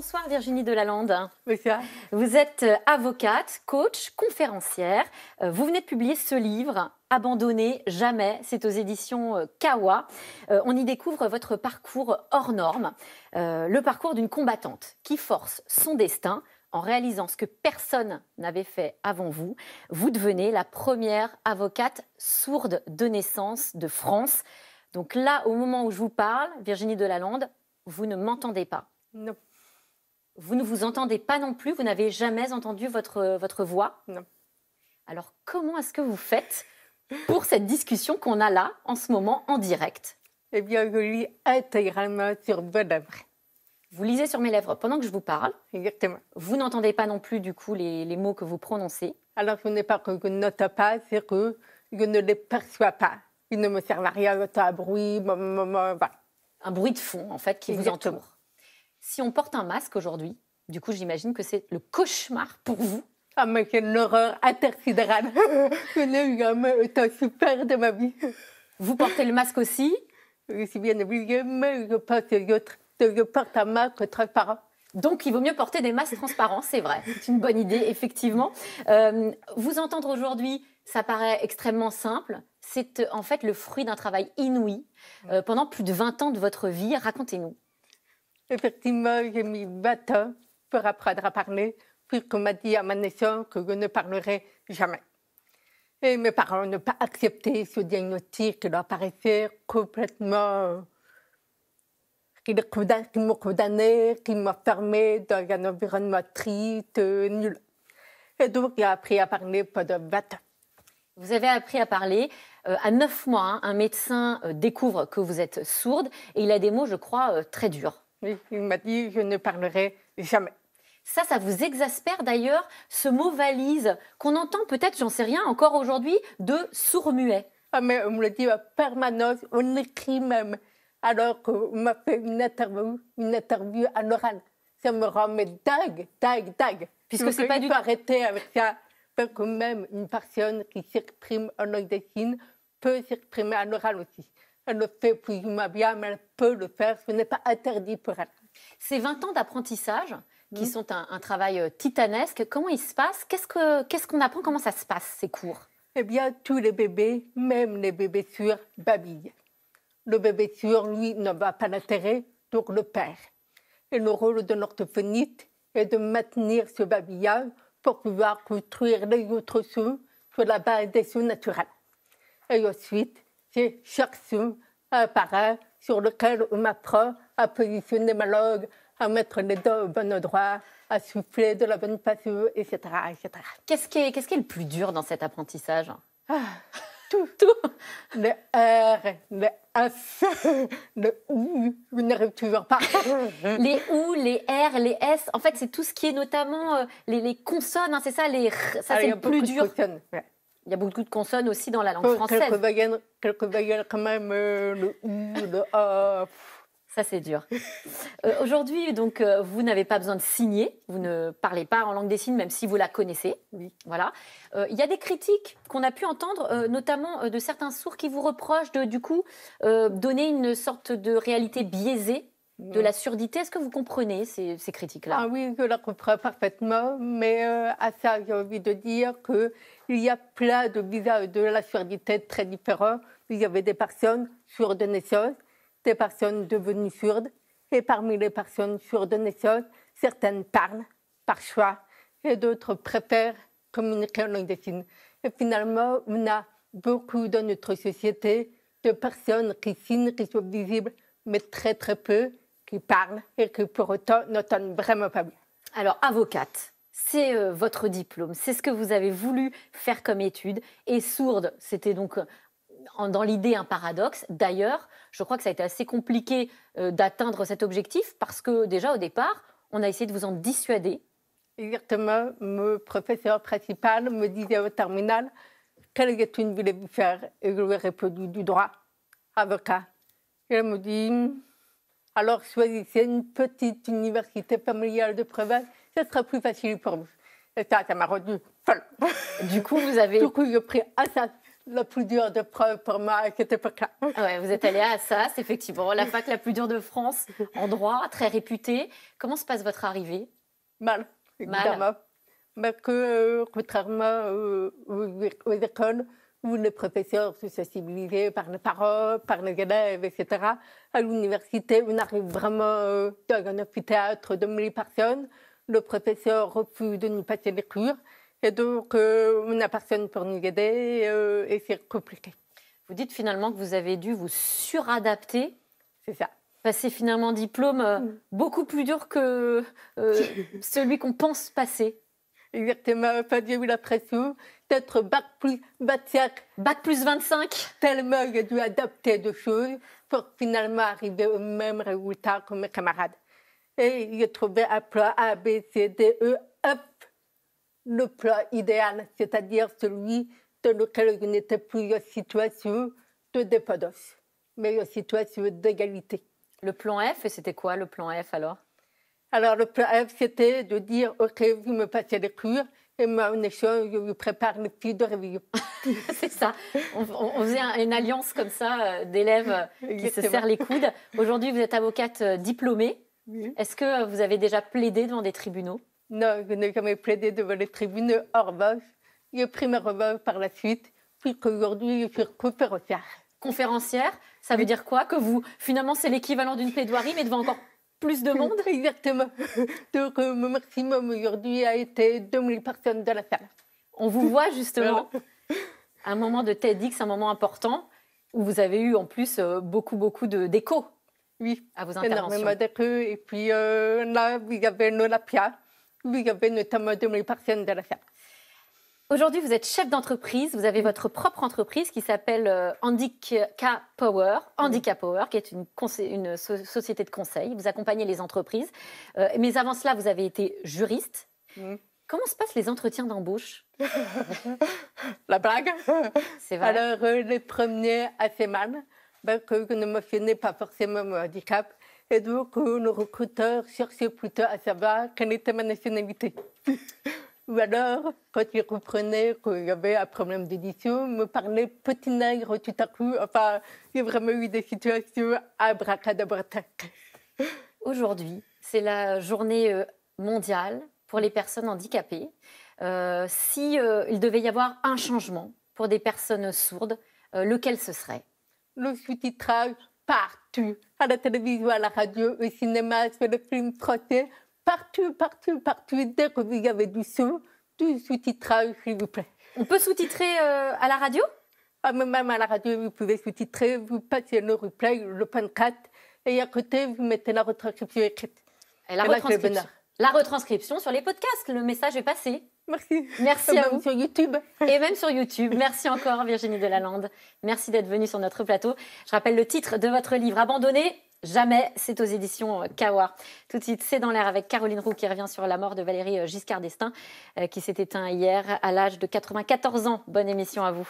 bonsoir Virginie Delalande. Bonsoir. Vous êtes avocate, coach, conférencière. Vous venez de publier ce livre, Abandonner jamais, c'est aux éditions Kawa. On y découvre votre parcours hors norme, le parcours d'une combattante qui force son destin en réalisant ce que personne n'avait fait avant vous. Vous devenez la première avocate sourde de naissance de France. Donc là, au moment où je vous parle, Virginie Delalande, vous ne m'entendez pas. Non. Vous ne vous entendez pas non plus, vous n'avez jamais entendu votre voix. Non. Alors comment est-ce que vous faites pour cette discussion qu'on a là, en ce moment, en direct? Eh bien, je lis intégralement sur vos lèvres. Vous lisez sur mes lèvres pendant que je vous parle. Exactement. Vous n'entendez pas non plus, du coup, les mots que vous prononcez. Alors, ce n'est pas que je note pas, c'est que je ne les perçois pas. Ils ne me servent à rien, c'est un bruit, voilà. Un bruit de fond, en fait, qui Exactement. vous entoure. Si on porte un masque aujourd'hui, du coup, j'imagine que c'est le cauchemar pour vous. Ah, mais c'est une horreur intersidérale. Je n'ai jamais été super de ma vie. Vous portez le masque aussi. Je suis bien obligée, mais je pense que je porte un masque transparent. Donc, il vaut mieux porter des masques transparents, c'est vrai. C'est une bonne idée, effectivement. Vous entendre aujourd'hui, ça paraît extrêmement simple. C'est en fait le fruit d'un travail inouï pendant plus de 20 ans de votre vie. Racontez-nous. Effectivement, j'ai mis 20 ans pour apprendre à parler, puisqu'on m'a dit à ma naissance que je ne parlerais jamais. Et mes parents n'ont pas accepté ce diagnostic qui leur paraissait complètement... qui m'ont condamné, qui m'ont fermé dans un environnement triste, nul. Et donc, j'ai appris à parler pendant 20 ans. Vous avez appris à parler. À 9 mois, un médecin découvre que vous êtes sourde et il a des mots, je crois, très durs. Oui, il m'a dit je ne parlerai jamais. Ça vous exaspère d'ailleurs, ce mot valise qu'on entend peut-être, j'en sais rien, encore aujourd'hui, de sourd-muet. Ah, mais on me le dit en permanence, on écrit même, alors qu'on m'a fait une interview à l'oral. Ça me rend mais dingue. Puisque c'est pas du tout arrêter avec ça. Parce que même une personne qui s'exprime en langue des signes peut s'exprimer à l'oral aussi. Elle le fait plus ou moins bien, mais elle peut le faire. Ce n'est pas interdit pour elle. Ces 20 ans d'apprentissage, qui sont un travail titanesque, comment il se passe? Qu'est-ce qu'on apprend? Comment ça se passe, ces cours? Eh bien, tous les bébés, même les bébés sûrs, babillent. Le bébé sûr, lui, ne va pas l'intérêt, donc le père. Et le rôle de l'orthophoniste est de maintenir ce babillage pour pouvoir construire les autres sons sur la base des sons naturels. Et ensuite, c'est chaque son, un par un, sur lequel on m'apprend à positionner ma langue, à mettre les doigts au bon endroit, à souffler de la bonne façon, etc. Qu'est-ce qui est le plus dur dans cet apprentissage? Tout. Le R, le S, le OU, je n'arrive toujours pas. Les OU, les R, les S, en fait, c'est tout ce qui est notamment les consonnes, hein, c'est ça, ça c'est le plus dur. Il y a beaucoup de consonnes aussi dans la langue française. Quelques voyelles quand même, le OU, le A. Ça, c'est dur. Aujourd'hui, donc, vous n'avez pas besoin de signer. Vous ne parlez pas en langue des signes, même si vous la connaissez. Oui. Voilà. Il y a des critiques qu'on a pu entendre, notamment de certains sourds qui vous reprochent de, du coup, donner une sorte de réalité biaisée de la surdité. Est-ce que vous comprenez ces critiques-là? Ah oui, je la comprends parfaitement. Mais à ça, j'ai envie de dire qu'il y a plein de visages de la surdité très différents. Il y avait des personnes sourdes de naissance, des personnes devenues sourdes, et parmi les personnes sourdes de naissance, certaines parlent par choix et d'autres préfèrent communiquer en langue des signes. Et finalement, on a beaucoup dans notre société de personnes qui signent, qui sont visibles, mais très peu, qui parlent et qui pour autant n'entendent vraiment pas bien. Alors, avocate, c'est votre diplôme, c'est ce que vous avez voulu faire comme étude, et sourde, c'était donc... dans l'idée un paradoxe. D'ailleurs, je crois que ça a été assez compliqué d'atteindre cet objectif parce que déjà au départ, on a essayé de vous en dissuader. Exactement. Mon professeur principal me disait au terminal quelle étude voulez-vous faire? Et je lui ai répondu du droit, avocat. Et elle me dit alors choisissez une petite université familiale de province, ce sera plus facile pour vous. Et ça m'a rendu folle. Du coup, vous avez... Du coup, j'ai pris la plus dure de preuve pour moi à cette époque-là. Ouais, vous êtes allé à Assas, effectivement, la fac la plus dure de France, en droit, très réputée. Comment se passe votre arrivée? Mal, évidemment. Mais que, contrairement aux écoles où les professeurs sont sensibilisés par les parents, par les élèves, etc., à l'université, on arrive vraiment dans un amphithéâtre de 1000 personnes. Le professeur refuse de nous passer les cours. Et donc, on n'a personne pour nous aider et c'est compliqué. Vous dites finalement que vous avez dû vous suradapter. C'est ça. Passer finalement un diplôme beaucoup plus dur que celui qu'on pense passer. Exactement. Enfin, j'ai eu la pression d'être bac plus 25. Bac plus 25. Tellement j'ai dû adapter des choses pour finalement arriver au même résultat que mes camarades. Et j'ai trouvé un plan A, B, C, D, E, F. Le plan idéal, c'est-à-dire celui dans lequel je n'étais plus en situation de dépendance, mais en situation d'égalité. Le plan F, et c'était quoi le plan F alors? Alors le plan F, c'était de dire, OK, vous me passez les cours, et moi, en échange, je vous prépare les filles de révision. C'est ça. On faisait une alliance comme ça d'élèves qui se serrent les coudes. Aujourd'hui, vous êtes avocate diplômée. Oui. Est-ce que vous avez déjà plaidé devant des tribunaux? Non, je n'ai jamais plaidé devant les tribunaux. En revanche, j'ai pris ma revanche par la suite, puisqu'aujourd'hui, je suis conférencière. Conférencière, ça veut dire quoi? Que vous, finalement, c'est l'équivalent d'une plaidoirie, mais devant encore plus de monde? Exactement. Donc, mon maximum aujourd'hui a été 2000 personnes dans la salle. On vous voit justement un moment de TEDx, un moment important, où vous avez eu en plus beaucoup d'échos. Oui, à vos interventions. Énormément d'échos. Et puis là, vous avez l'Olympia, vous avez notamment 2000 personnes dans la salle. Aujourd'hui, vous êtes chef d'entreprise, vous avez votre propre entreprise qui s'appelle Handicap Power, qui est une société de conseil. Vous accompagnez les entreprises. Mais avant cela, vous avez été juriste. Comment se passent les entretiens d'embauche? La blague. C'est vrai. Alors, les premiers assez mal, que je ne mentionnais pas forcément mon handicap. Et donc, le recruteur cherchait plutôt à savoir quelle était ma nationalité. Ou alors, quand il comprenait qu'il y avait un problème d'édition, me parlait petit nègre tout à coup. Enfin, il y a vraiment eu des situations abracadabratac. Aujourd'hui, c'est la journée mondiale pour les personnes handicapées. Si il devait y avoir un changement pour des personnes sourdes, lequel ce serait? Le sous-titrage partout, à la télévision, à la radio, au cinéma, sur le film français. Partout. Dès que vous avez du son, du sous-titrage, s'il vous plaît. On peut sous-titrer à la radio? Même à la radio, vous pouvez sous-titrer. Vous passez le replay, le podcast, et à côté, vous mettez la retranscription écrite. Et la retranscription sur les podcasts. Le message est passé. Merci. Merci à vous. Sur YouTube. Et même sur YouTube. Merci encore, Virginie Delalande. Merci d'être venue sur notre plateau. Je rappelle le titre de votre livre, Abandonné jamais, c'est aux éditions Kawa. Tout de suite, c'est dans l'air avec Caroline Roux qui revient sur la mort de Valéry Giscard d'Estaing qui s'est éteint hier à l'âge de 94 ans. Bonne émission à vous.